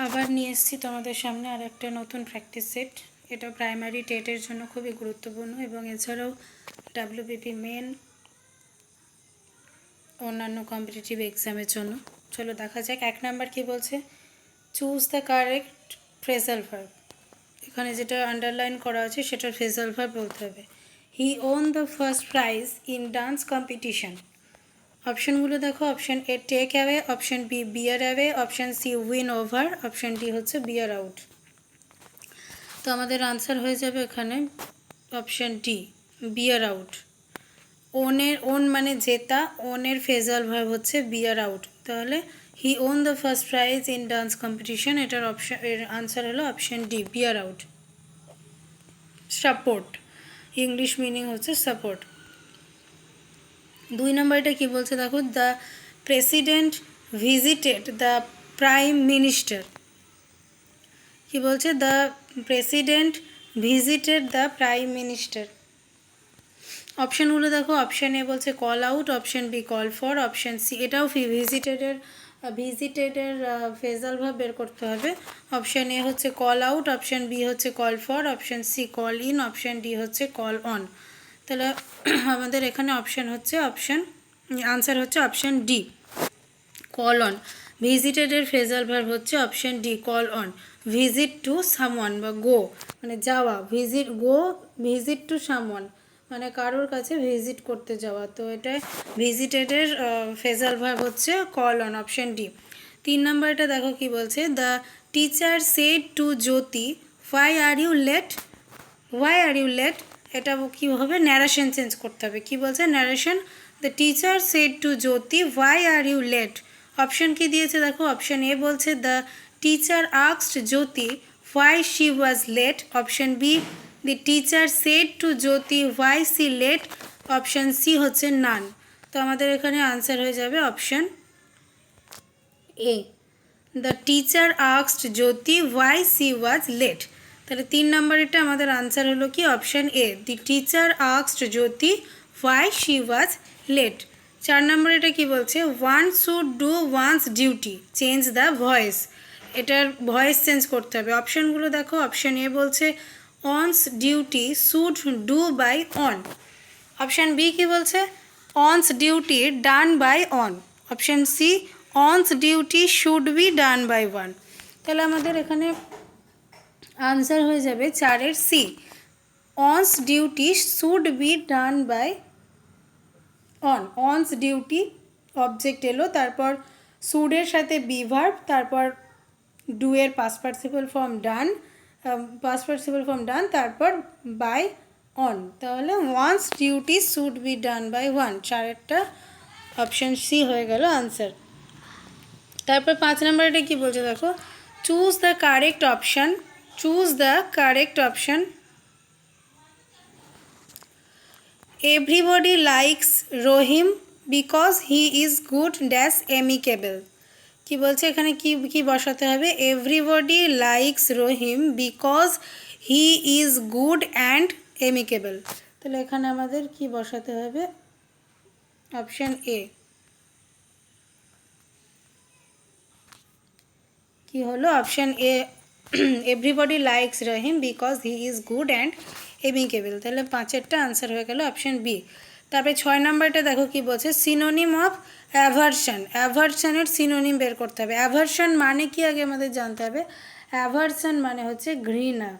আবার নিয়ে এসেছি তোমাদের সামনে আর একটা নতুন প্র্যাকটিস সেট। এটা প্রাইমারি টেটের জন্য খুবই গুরুত্বপূর্ণ এবং এছাড়াও ডাব্লিউবিপি মেন অন্যান্য কম্পিটিটিভ এক্সামের জন্য। চলো দেখা যাক। 1 নাম্বার কি বলছে, choose the correct phrasal verb. এখানে যেটা আন্ডারলাইন করা আছে সেটার ফ্রেজাল ভার্ব বলতে হবে। He won the first prize in dance competition. অপশনগুলো দেখো, option A take away, option B bear away, option C win over, option D হচ্ছে বিয়ার আউট। তো আমাদের আনসার হয়ে যাবে এখানে option D bear out. Won মানে জেতা, ওনের ফেজাল ভার্ব হচ্ছে বিয়ার আউট। তাহলে he won the first prize in dance competition, এটার এর আনসার হলো option D bear out. Support, English meaning হচ্ছে সাপোর্ট। 2 নম্বরটা কি বলছে দেখো, the president visited the prime minister. কি বলছে, the president visited the prime minister. অপশানগুলো দেখো, অপশান এ বলছে call out, option B call for, option C এটাও ভিজিটেডের ফেজাল ভাব বের করতে হবে। অপশান এ হচ্ছে কল আউট, অপশান বি হচ্ছে call for, option C call in, option D হচ্ছে কল অন। তাহলে আমাদের এখানে অপশান হচ্ছে আনসার হচ্ছে অপশান ডি কল অন। ভিজিটেডের ফ্রেজাল ভার্ব হচ্ছে option D call on. Visit to someone বা গো মানে যাওয়া, ভিজিট টু সামওয়ান মানে কারোর কাছে ভিজিট করতে যাওয়া। তো এটা ভিজিটেডের ফ্রেজাল ভার্ব হচ্ছে কল অন, অপশান ডি। 3 নম্বরটা দেখো কি বলছে, the teacher said to Jyoti why are you late. এটা কী হবে, ন্যারেশন চেঞ্জ করতে হবে। কি বলছে, narration. The teacher said to Jyoti why are you late. Option কি দিয়েছে দেখো, অপশন এ বলছে the teacher asked Jyoti why she was late, option B the teacher said to Jyoti why she late, option C হচ্ছে none. তো আমাদের এখানে answer হয়ে যাবে option A, the teacher asked Jyoti why she was late. তাহলে 3 নম্বরেরটা আমাদের আনসার হলো কি option A, the teacher asked Jyoti why she was late. 4 নম্বর এটা কি বলছে, one should do one's duty change the voice. এটার ভয়েস চেঞ্জ করতে হবে। অপশানগুলো দেখো, অপশান এ বলছে one's duty should do by on, option B কি বলছে one's duty done by on, option C one's duty should be done by one. তাহলে আমাদের এখানে আনসার হয়ে যাবে 4-এর C, one's duty should be done by on. One's duty object এলো, তারপর শুডের সাথে বি ভার্ব, তারপর ডু এর পাস্ট পার্টিসিপল ফর্ম ডান, তারপর বাই অন। তাহলে one's duty should be done by one, 4-এরটা অপশান সি হয়ে গেল আনসার। তারপর 5 নম্বরটা কি বলছে দেখো, choose the correct option. Everybody likes Rahim because he is good dash amicable. কি বলছে এখানে, কি বসাতে হবে, everybody likes Rahim because he is good and amicable. তাহলে এখানে আমাদের কি বসাতে হবে, অপশান এ। কি হলো, option A everybody likes Rahim because he is good and amicable. তাহলে 5-এরটা আনসার হয়ে গেল অপশান বি। তারপরে 6 নম্বরটা দেখো কি বলছে, সিনোনিম অফ অ্যাভারশন। অ্যাভারশনের সিনোনিম বের করতে হবে। অ্যাভারশন মানে কি আগে আমাদের জানতে হবে। অ্যাভারশন মানে হচ্ছে ঘৃণা।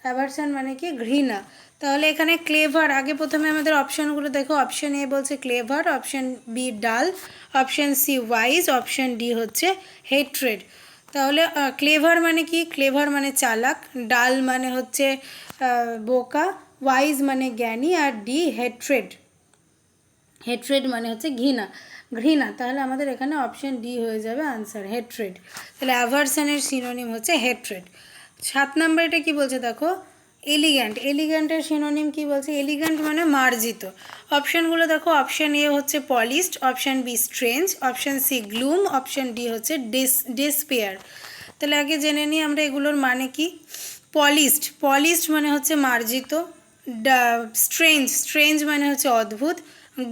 অ্যাভারশন মানে কি, ঘৃণা। তাহলে এখানে ক্লেভার, আগে প্রথমে আমাদের অপশানগুলো দেখো। অপশান এ বলছে clever, option B dull, option C wise, option D হচ্ছে হেট্রেড। তাহলে ক্লেভার মানে কি, ক্লেভার মানে চালাক, ডাল মানে হচ্ছে বোকা, ওয়াইজ মানে জ্ঞানী, আর ডি হেট্রেড মানে হচ্ছে ঘৃণা। তাহলে আমাদের এখানে অপশান ডি হয়ে যাবে আনসার, হেট্রেড। তাহলে অ্যাভারশনের সিনোনিম হচ্ছে হেট্রেড। 7 নম্বরটা কি বলছে দেখো, এলিগ্যান্টের সিনোনিম কি বলছে, এলিগ্যান্ট মানে মার্জিত। অপশানগুলো দেখো, অপশান এ হচ্ছে polished, option B strange, option C gloom, option D হচ্ছে ডেসপেয়ার। তাহলে আগে জেনে নিই আমরা এগুলোর মানে কি। পলিশড মানে হচ্ছে মার্জিত, স্ট্রেঞ্জ মানে হচ্ছে অদ্ভুত,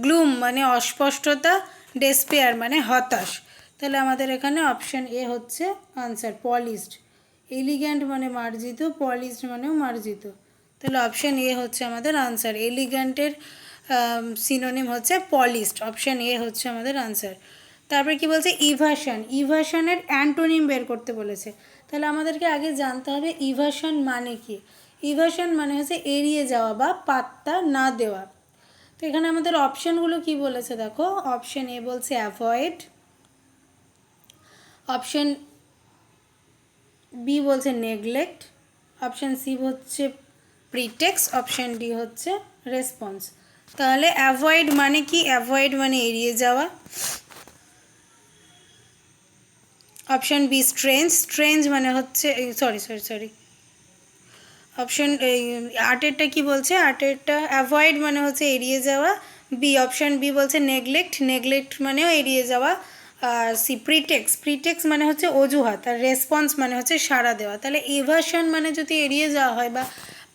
গ্লুম মানে অস্পষ্টতা, ডেসপেয়ার মানে হতাশ। তাহলে আমাদের এখানে অপশন এ হচ্ছে আনসার, পলিশড। এলিগ্যান্ট মানে মার্জিত, পলিশড মানেও মার্জিত, তাহলে অপশন এ হচ্ছে আমাদের আনসার। এলিগ্যান্টের সিনোনিম হচ্ছে পলিশড, অপশন এ হচ্ছে আমাদের আনসার। তারপরে কি বলছে, ইভাশন। ইভাশনের অ্যান্টোনিম বের করতে বলেছে, তাহলে আমাদেরকে আগে জানতে হবে ইভাশন মানে কি। ইভাশন মানে হচ্ছে এড়িয়ে যাওয়া বা পাত্তা না দেওয়া। তো এখানে আমাদের অপশানগুলো কি বলেছে দেখো, অপশন এ বলছে অ্যাভয়েড, অপশন বি বলছে নেগলেক্ট, অপশন সি হচ্ছে প্রিটেক্স, অপশন ডি হচ্ছে রেসপন্স। তাহলে অ্যাভয়েড মানে কি, অ্যাভয়েড মানে এড়িয়ে যাওয়া। অপশন বি স্ট্রেঞ্জ, স্ট্রেঞ্জ মানে হচ্ছে সরি অপশন আটেরটা কি বলছে, আটেরটা অ্যাভয়েড মানে হচ্ছে এড়িয়ে যাওয়া। বি, অপশন বি বলছে নেগলেক্ট, নেগলেক্ট মানেও এড়িয়ে যাওয়া। আর সি প্রিটেক্স, প্রিটেক্স মানে হচ্ছে অজুহাত। আর রেসপন্স মানে হচ্ছে সাড়া দেওয়া। তাহলে এভার্সন মানে যদি এড়িয়ে যাওয়া হয় বা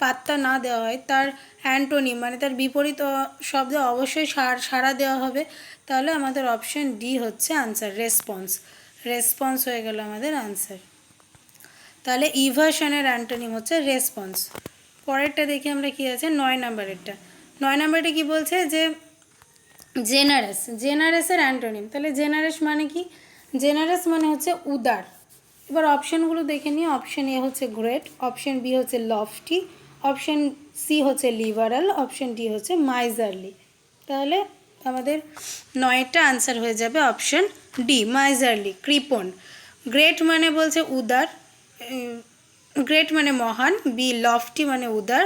পাত্তা না দেওয়া হয়, তার অ্যান্টোনিম মানে তার বিপরীত শব্দে অবশ্যই সাড়া দেওয়া হবে। তাহলে আমাদের অপশন ডি হচ্ছে আনসার, রেসপন্স। রেসপন্স হয়ে গেল আমাদের আনসার। তাহলে ইভার্সনের অ্যান্টোনিম হচ্ছে রেসপন্স। পরেরটা দেখি আমরা কি আছে, 9 নাম্বারেরটা। 9 নাম্বারটা কি বলছে যে জেনারেস, জেনারেসের অ্যান্টোনিম। তাহলে জেনারেস মানে কি, জেনারেস মানে হচ্ছে উদার। এবার অপশানগুলো দেখে নিই। অপশান এ হচ্ছে গ্রেট, অপশান বি হচ্ছে লফটি, অপশান সি হচ্ছে লিবারাল, অপশান ডি হচ্ছে মাইজারলি। তাহলে আমাদের 9টা আনসার হয়ে যাবে অপশান ডি, মাইজারলি, কৃপণ। গ্রেট মানে বলছে উদার, গ্রেট মানে মহান, বি লফটি মানে উদার,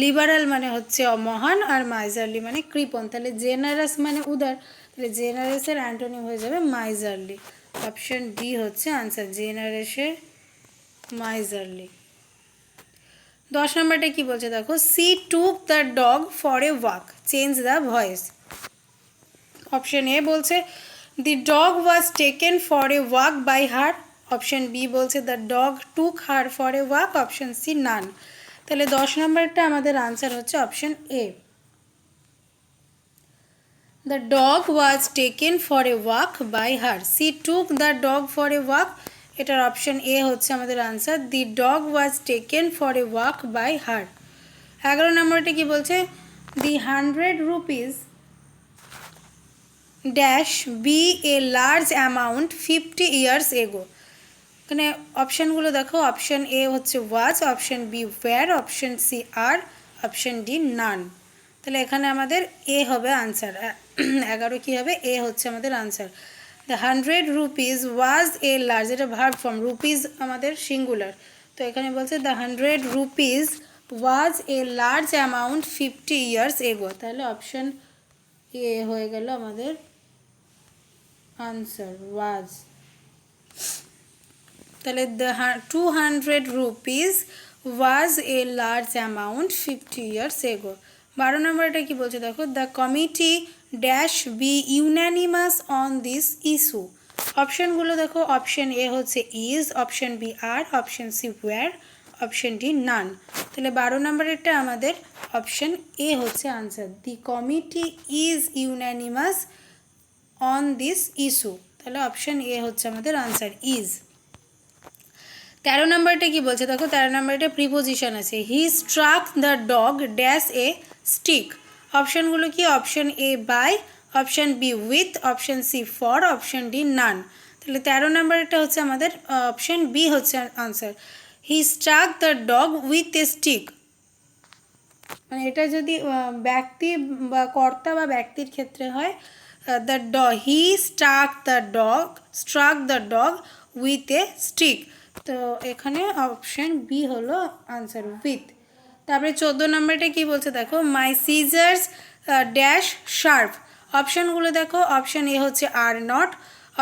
লিবারাল মানে হচ্ছে মহান, আর মাইজারলি মানে কৃপণ। তাহলে জেনারাস মানে উদার, তাহলে জেনারাসের অ্যান্টোনিম হয়ে যাবে মাইজারলি। অপশন ডি হচ্ছে আনসার, জেনারেসের মাইজারলি। 10 নম্বরটা কি বলছে দেখো, she took the dog for a walk, change the voice. Option A বলছে the dog was taken for a walk by her, option B বলছে the dog took her for a walk, option C none. তাহলে 10 নম্বরটা আমাদের answer হচ্ছে option A, the dog was taken for a walk by her. She took the dog for a walk, এটার option A হচ্ছে আমাদের answer, the dog was taken for a walk by her. 11 নম্বরটা কি বলছে, the 100 rupees dash B a large amount 50 years ago. এখানে অপশানগুলো দেখো, option A হচ্ছে was, option B were, option C are, option D none. তাহলে এখানে আমাদের এ হবে আনসার। 11 কী হবে, এ হচ্ছে আমাদের answer. The 100 rupees was a large, এটা ভার্ব ফর্ম, রুপিস আমাদের সিঙ্গুলার, তো এখানে বলছে the 100 rupees was a large amount 50 years এগো। তাহলে অপশান এ হয়ে গেল আমাদের আনসার, ওয়াজ। তাহলে the 200 rupees was a large amount 50 years ago. 12 নম্বরটা কি বলছে দেখো, the committee dash be unanimous on this issue. অপশানগুলো দেখো, অপশান এ হচ্ছে is, option B are, option C were, option D none. তাহলে 12 নম্বরেরটা আমাদের অপশান এ হচ্ছে answer, the committee is unanimous on this issue. তাহলে অপশান এ হচ্ছে আমাদের আনসার, ইজ। 13 নম্বরটা কি বলছে দেখো, 13 নম্বরটা প্রিপোজিশন আছে, he struck the dog dash a stick. অপশানগুলো কি, option A by, option B with, option C for, option D none. তাহলে 13 নম্বরটা হচ্ছে আমাদের অপশান বি হচ্ছে answer, he struck the dog with a stick. মানে এটা যদি ব্যক্তি বা কর্তা বা ব্যক্তির ক্ষেত্রে হয়, the he struck the dog with a stick. তো এখানে অপশান বি হলো আনসার, উইথ। তারপরে 14 নম্বরটা কি বলছে দেখো, মাই সিজার্স ড্যাশ শার্প। অপশানগুলো দেখো, অপশান এ হচ্ছে আর নট,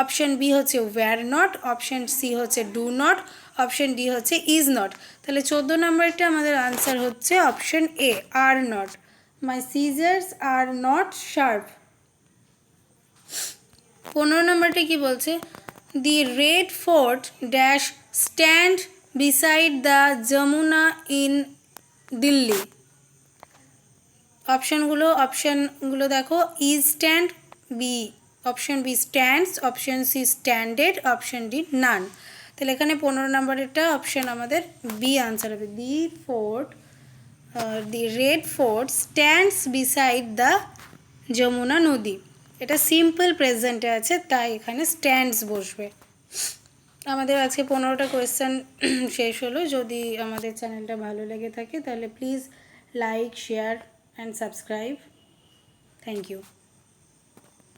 অপশান বি হচ্ছে ওয়্যার নট, অপশান সি হচ্ছে ডু নট, অপশান ডি হচ্ছে ইজ নট। তাহলে 14 নম্বরটা আমাদের আনসার হচ্ছে option A, are not. My scissors are not sharp. 15 নম্বরটা কি বলছে, the red fort dash stand beside the Yamuna in Delhi. অপশানগুলো দেখো, is stand, B option B stands, option C standed, option D none. তাহলে এখানে 15 নম্বরেরটা অপশন আমাদের বি আনসার হবে। The red fort stands beside the Yamuna নদী। এটা সিম্পল প্রেজেন্টে আছে, তাই এখানে স্ট্যান্ডস বসবে। আমাদের আজকে 15টা কোয়েশ্চেন শেষ হলো। যদি আমাদের চ্যানেলটা ভালো লেগে থাকে তাহলে please like, share and subscribe. Thank you.